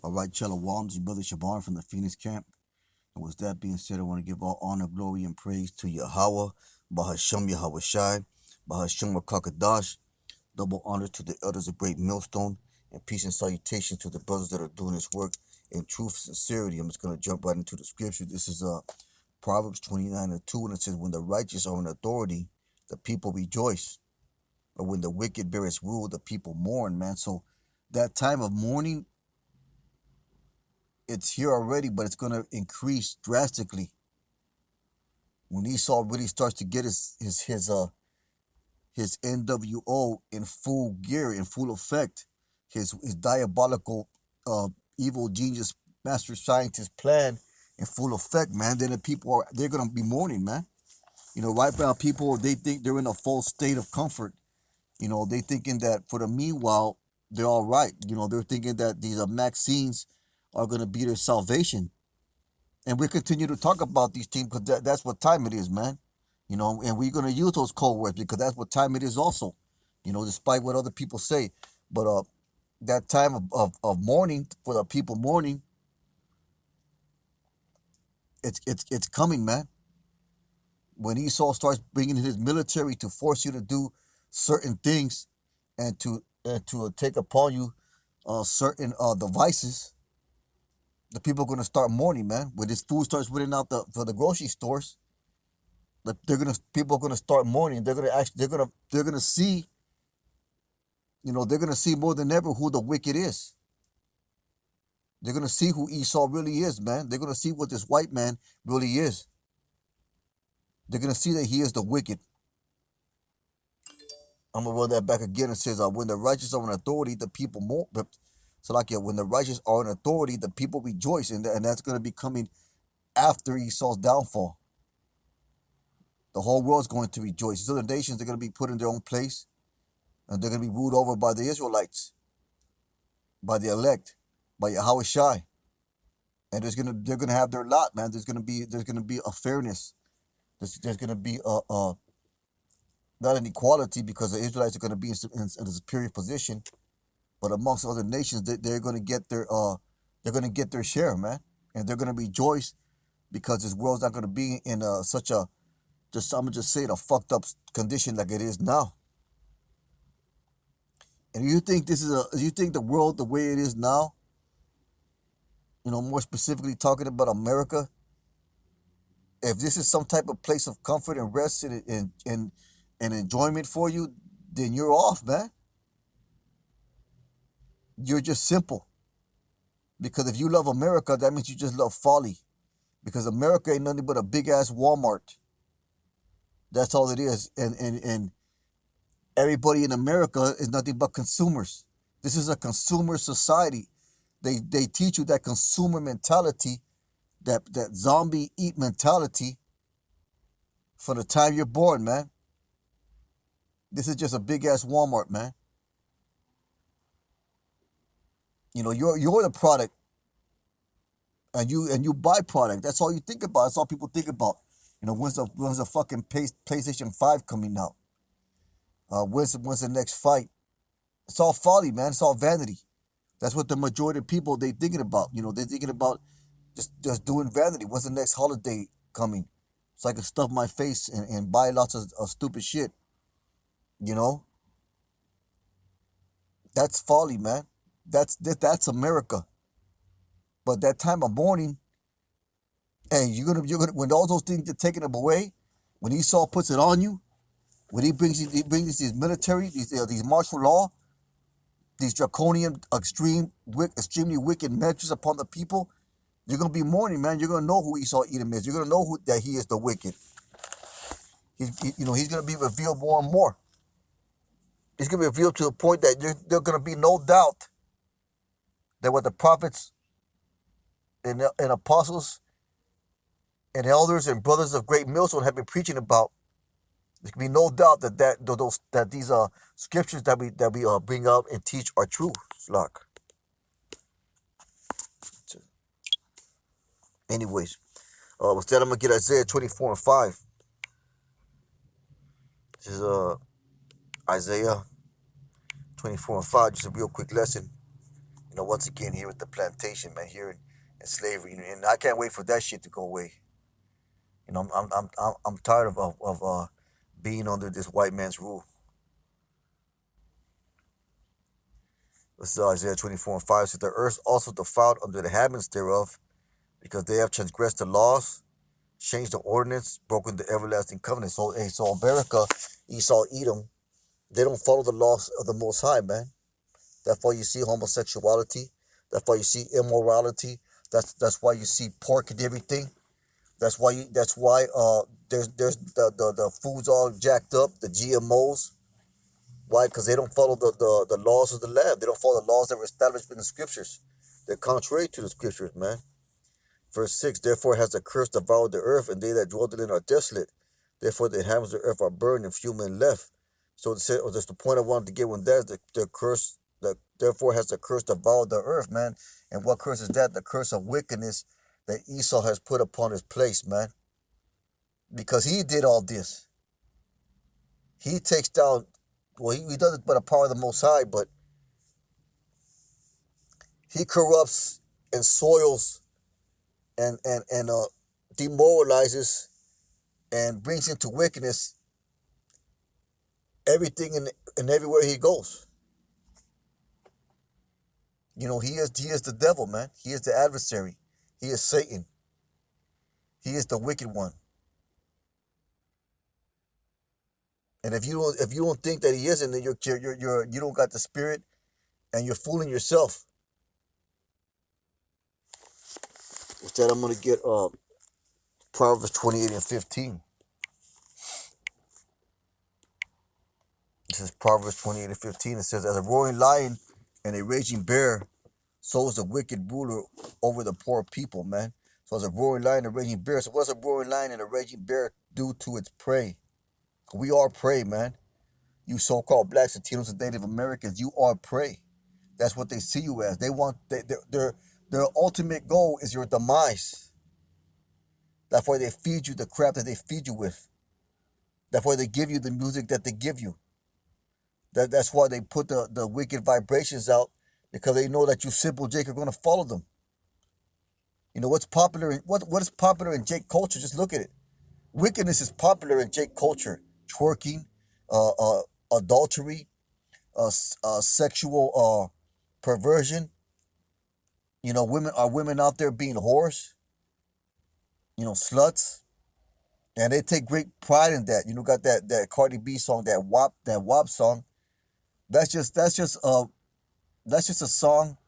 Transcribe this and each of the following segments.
All right, Shalom, your brother Shabar from the Phoenix camp. And with that being said, I want to give all honor, glory, and praise to Yahweh, Bahasham Yahweh Shai, Bahasham Rakakadash. Double honor to the elders of Great Millstone, and peace and salutation to the brothers that are doing this work in truth and sincerity. I'm just going to jump right into the scripture. This is Proverbs 29:2, and it says, "When the righteous are in authority, the people rejoice. But when the wicked beareth rule, the people mourn," man. So that time of mourning, it's here already, but it's going to increase drastically when Esau really starts to get his NWO in full gear, in full effect, his diabolical, evil genius, master scientist plan in full effect, man. Then the people they're gonna be mourning, man. Right now, people, they think they're in a false state of comfort. They thinking that for the meanwhile they're all right. They're thinking that these Maxine's are gonna be their salvation. And we continue to talk about these teams because that's what time it is, man. And we're going to use those code words because that's what time it is also, despite what other people say. But that time of mourning, for the people mourning, it's coming, man. When Esau starts bringing his military to force you to do certain things and to take upon you certain devices, the people are going to start mourning, man. When this food starts winning out for the grocery stores, people are gonna start mourning. They're gonna see, they're gonna see more than ever who the wicked is. They're gonna see who Esau really is, man. They're gonna see what this white man really is. They're gonna see that he is the wicked. I'm gonna run that back again. It says, "When the righteous are in authority, the people mourn." So like, yeah, when the righteous are in authority, the people rejoice, and that's gonna be coming after Esau's downfall. The whole world's going to rejoice. These other nations are gonna be put in their own place, and they're gonna be ruled over by the Israelites, by the elect, by Yahweh Shai. And they're gonna have their lot, man. There's gonna be a fairness. There's gonna be not an equality, because the Israelites are gonna be in a superior position, but amongst other nations, they're gonna get their share, man. And they're gonna rejoice because this world's not gonna be in such a, I'm gonna just say it, a fucked up condition like it is now. And you think the world the way it is now, more specifically talking about America, if this is some type of place of comfort and rest and enjoyment for you, then you're off, man. You're just simple. Because if you love America, that means you just love folly. Because America ain't nothing but a big ass Walmart. That's all it is. And everybody in America is nothing but consumers. This is a consumer society. They teach you that consumer mentality, that zombie eat mentality from the time you're born, man. This is just a big ass Walmart, man. You're the product, and you buy product. That's all you think about. That's all people think about. When's the fucking PlayStation 5 coming out? When's the next fight? It's all folly, man. It's all vanity. That's what the majority of people they thinking about. They're thinking about just doing vanity. When's the next holiday coming? So I can stuff my face and buy lots of stupid shit. That's folly, man. That's America. But that time of mourning, and you're gonna when all those things are taken away, when Esau puts it on you, when he brings these military, these martial law, these draconian, extremely wicked measures upon the people, you're gonna be mourning, man. You're gonna know who Esau Edom is. You're gonna know that he is the wicked. He's gonna be revealed more and more. He's gonna be revealed to the point that there's gonna be no doubt that what the prophets and apostles and elders and brothers of Great Millstone have been preaching about. There can be no doubt that these scriptures that we bring out and teach are true. Look. Anyways, instead I'm gonna get Isaiah 24:5. This is Isaiah 24:5. Just a real quick lesson. Once again here with the plantation, man, here in slavery, and I can't wait for that shit to go away. I'm tired of being under this white man's rule. This is Isaiah 24:5. Says the earth also defiled under the habits thereof, because they have transgressed the laws, changed the ordinance, broken the everlasting covenant. So, hey, so America, Esau, Edom, they don't follow the laws of the Most High, man. That's why you see homosexuality. That's why you see immorality. That's why you see pork and everything. That's why there's the foods all jacked up, the GMOs. Why? Because they don't follow the laws of the land. They don't follow the laws that were established in the scriptures. They're contrary to the scriptures, man. Verse 6, therefore has the curse devoured the earth, and they that dwell therein are desolate. Therefore the inhabitants of the earth are burned, and few men left. So that's the point I wanted to get when there's the curse, therefore has the curse devoured the earth, man. And what curse is that? The curse of wickedness that Esau has put upon his place, man. Because he did all this. He takes down, well, he does it by the power of the Most High, but he corrupts and soils and demoralizes and brings into wickedness everything and everywhere he goes. He is the devil, man. He is the adversary. He is Satan. He is the wicked one. And if you don't think that he isn't, then you don't got the spirit, and you're fooling yourself. Instead, I'm gonna get Proverbs 28:15. This is Proverbs 28:15. It says, "As a roaring lion and a raging bear, so is the wicked ruler over the poor people," man. So as a roaring lion and a raging bear. So what's a roaring lion and a raging bear do to its prey? We are prey, man. You so-called blacks, Latinos, and Native Americans, you are prey. That's what they see you as. They want their ultimate goal is your demise. That's why they feed you the crap that they feed you with. That's why they give you the music that they give you. That's why they put the wicked vibrations out, because they know that you simple Jake are going to follow them. What's popular? What is popular in Jake culture? Just look at it. Wickedness is popular in Jake culture. Twerking, adultery, sexual perversion. Women out there being whores. Sluts, and they take great pride in that. Got that Cardi B song, that WAP song. That's just a song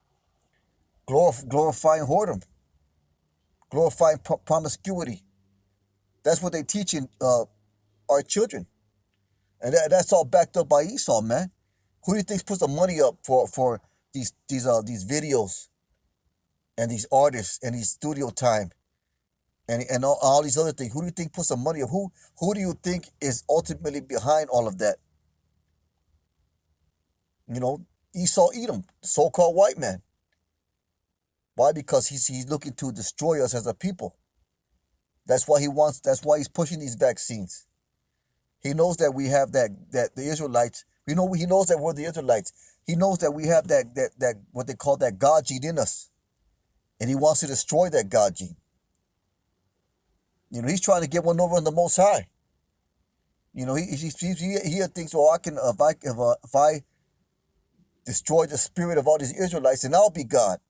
glorifying whoredom, glorifying promiscuity. That's what they teaching our children, and that's all backed up by Esau, man. Who do you think puts the money up for these videos and these artists and these studio time and all these other things? Who do you think puts the money up? Who do you think is ultimately behind all of that? Esau Edom, the so-called white man. Why? Because he's looking to destroy us as a people. That's why he's pushing these vaccines. He knows that we have that the Israelites. He knows that we're the Israelites. He knows that we have that what they call that God gene in us, and he wants to destroy that God gene. He's trying to get one over on the Most High. He thinks, well, if I destroy the spirit of all these Israelites, then I'll be God,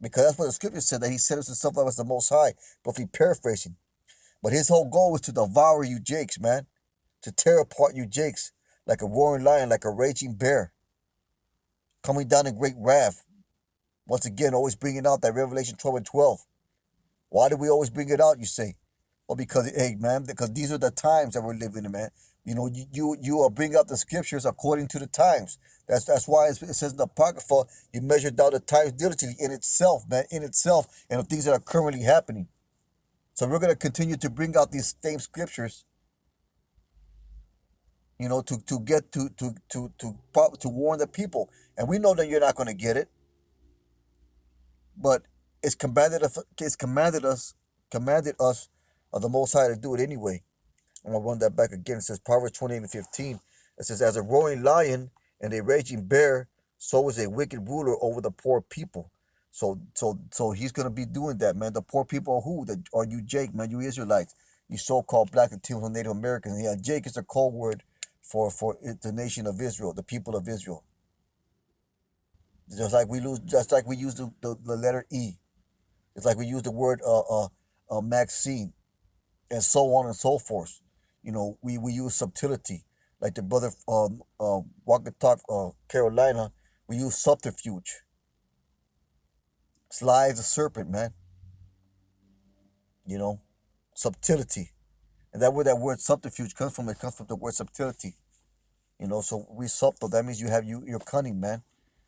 because that's what the scripture said, that he set himself up as the Most High. But if he paraphrasing, but his whole goal is to devour you Jakes, man, to tear apart you Jakes like a roaring lion, like a raging bear, coming down in great wrath. Once again, always bringing out that Revelation 12:12. Why do we always bring it out, you say? Well, because, hey, man, because these are the times that we're living in, man. You bring out the scriptures according to the times. That's why it says in the Apocrypha, you measure down the times diligently in itself, man, in itself, and the things that are currently happening. So we're going to continue to bring out these same scriptures, to get to warn the people. And we know that you're not going to get it, but it's commanded us of the Most High to do it anyway. I'm going to run that back again. It says Proverbs 28:15. It says, as a roaring lion and a raging bear, So is a wicked ruler over the poor people. So he's gonna be doing that, man. The poor people are who? Are you, Jake, man? You Israelites, you so-called black and teal Native Americans. Yeah, Jake is a code word for the nation of Israel, the people of Israel. Just like we use the letter E. It's like we use the word Maxine, and so on and so forth. We use subtlety, like the brother Wakatalk, Carolina. We use subterfuge. Sly as a serpent, man. You know, subtlety, and that where that word subterfuge comes from. It comes from the word subtlety. So we subtle. That means you're cunning, man.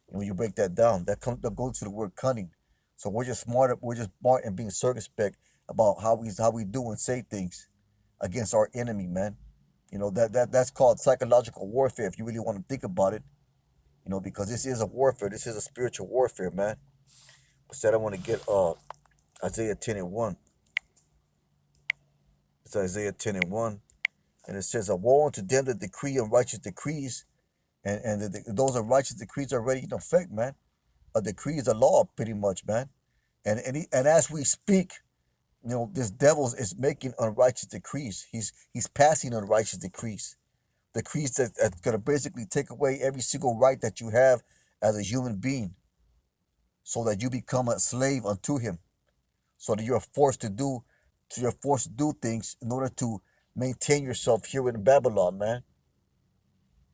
And when you break that down, that goes to the word cunning. So we're just smart. We're just smart and being circumspect about how we do and say things against our enemy, man. That's called psychological warfare if you really want to think about it. Because this is a warfare. This is a spiritual warfare, man. Instead, I want to get Isaiah 10:1. It's Isaiah 10:1, and it says, "Woe unto them that decree unrighteous decrees," and those unrighteous decrees are already in effect, man. A decree is a law, pretty much, man. And as we speak, this devil is making unrighteous decrees. He's passing unrighteous decrees that's gonna basically take away every single right that you have as a human being, so that you become a slave unto him, so that you're forced to do things in order to maintain yourself here in Babylon, man.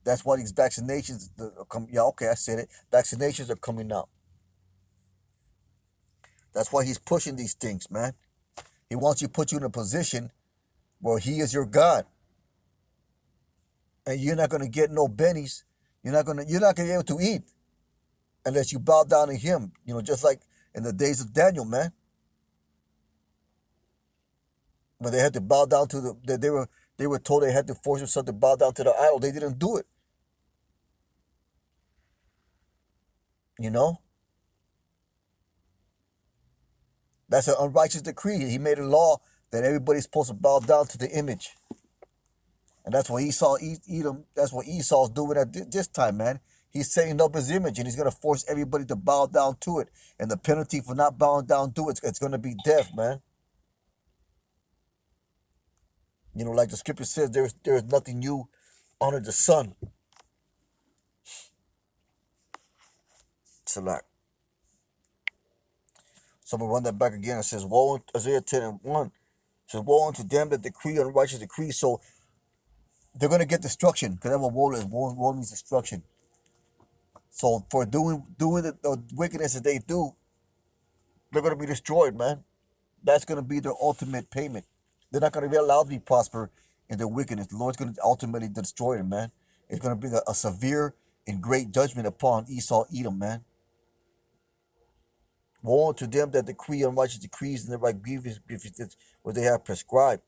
That's why these vaccinations come. Yeah, okay, I said it. Vaccinations are coming out. That's why he's pushing these things, man. He wants you to put you in a position where he is your God, and you're not gonna get no bennies. You're not gonna be able to eat unless you bow down to him. Just like in the days of Daniel, man, when they had to bow down to they were told they had to force themselves to bow down to the idol. They didn't do it. You know, that's an unrighteous decree. He made a law that everybody's supposed to bow down to the image, and that's what Esau Edom. That's what Esau's doing at this time, man. He's setting up his image, and he's gonna force everybody to bow down to it. And the penalty for not bowing down to it's gonna be death, man. Like the scripture says, there is nothing new under the sun. Select. So I'm gonna run that back again. It says, "Woe Isaiah 10:1. It says, woe unto them that decree unrighteous decrees." So they're gonna get destruction, because that's what woe is. Woe means destruction. So for doing the wickedness that they do, they're gonna be destroyed, man. That's gonna be their ultimate payment. They're not gonna be allowed to be prosper in their wickedness. The Lord's gonna ultimately destroy them, man. It's gonna bring a severe and great judgment upon Esau, Edom, man. Woe unto them that decree unrighteous decrees and thereby grievous what they have prescribed,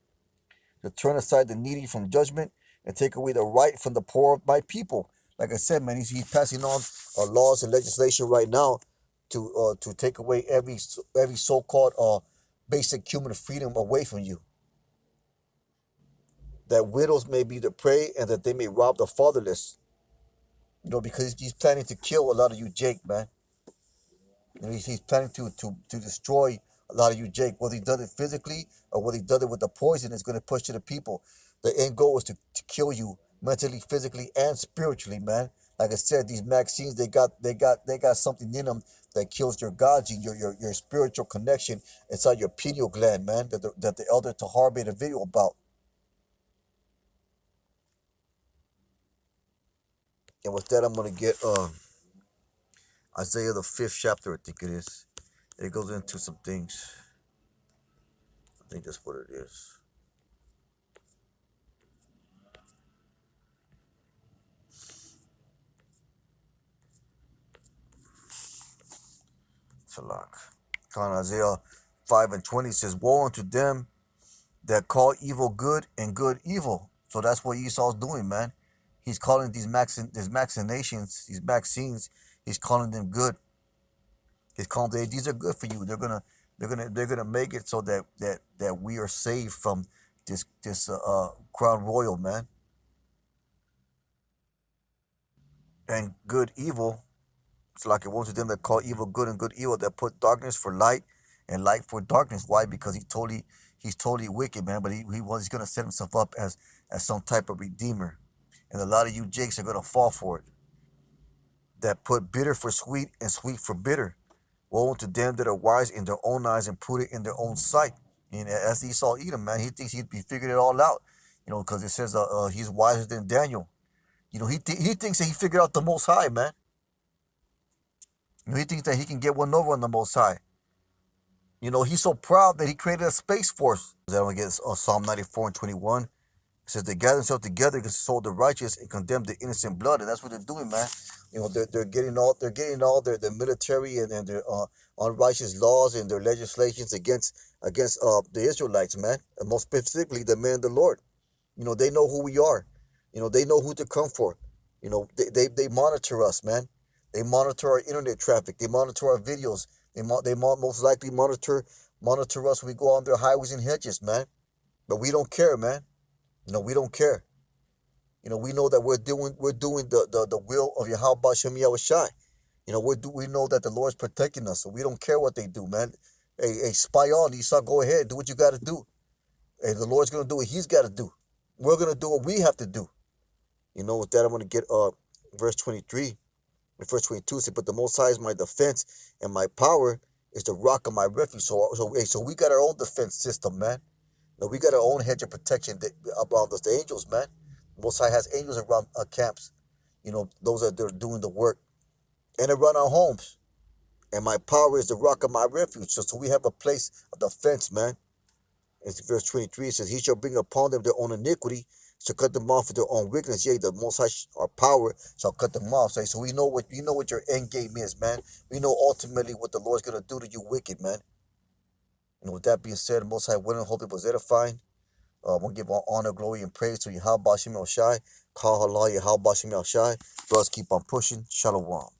to turn aside the needy from judgment and take away the right from the poor of my people. Like I said, man, he's passing on laws and legislation right now to take away every so-called basic human freedom away from you. That widows may be the prey and that they may rob the fatherless. Because he's planning to kill a lot of you, Jake, man. He's planning to destroy a lot of you, Jake. Whether he does it physically or whether he does it with the poison, it's going to push to the people. The end goal is to kill you mentally, physically, and spiritually, man. Like I said, these vaccines, they got something in them that kills your God gene, your spiritual connection inside your pineal gland, man. That the elder Tahar made a video about. And with that, I'm gonna get Isaiah the 5th chapter, I think it is. It goes into some things. I think that's what it is. Salak. Isaiah 5:20 says, "Woe unto them that call evil good and good evil." So that's what Esau's doing, man. He's calling these vaccinations, these vaccines, he's calling them good. He's calling them, these are good for you. They're gonna make it so that we are saved from this crown royal, man. And good evil. It's like it wants them that call evil good and good evil, that put darkness for light and light for darkness. Why? Because he's totally wicked, man. But he's gonna set himself up as some type of redeemer. And a lot of you jakes are gonna fall for it. That put bitter for sweet and sweet for bitter. Woe unto them that are wise in their own eyes and prudent in their own sight. And as Esau Edom, man, he thinks he figured it all out. Because it says he's wiser than Daniel. He thinks that he figured out the Most High, man. He thinks that he can get one over on the Most High. He's so proud that he created a space force. That only gets Psalm 94 and 21. It says they gather themselves together to console the righteous and condemn the innocent blood, and that's what they're doing, man. They're getting all their military and their unrighteous laws and their legislations against the Israelites, man, and most specifically the men of the Lord. They know who we are. They know who to come for. They monitor us, man. They monitor our internet traffic. They monitor our videos. They most likely monitor us when we go on their highways and hedges, man. But we don't care, man. We don't care. We know that we're doing the will of Yahweh Shem Yahushai. We know that the Lord's protecting us, so we don't care what they do, man. Hey, spy on Esau, go ahead, do what you got to do. Hey, the Lord's gonna do what He's got to do. We're gonna do what we have to do. With that, I'm gonna get verse 23. Verse 22 says, "But the Most High is my defense, and my power is the rock of my refuge." So we got our own defense system, man. We got our own hedge of protection around us. The angels, man. Most High has angels around our camps. Those that they're doing the work, and around our homes. And my power is the rock of my refuge. So we have a place of defense, man. It's verse 23. It says, "He shall bring upon them their own iniquity, shall cut them off with their own wickedness. Yea, the Most High, our power, shall cut them off." So we know what your end game is, man. We know ultimately what the Lord's gonna do to you, wicked man. With that being said, Most High willing, hope it was edifying. We'll give all honor, glory, and praise to Yahweh Shem El Shai. Call Allah Yahweh Shem El Shai. Brothers, keep on pushing. Shalom.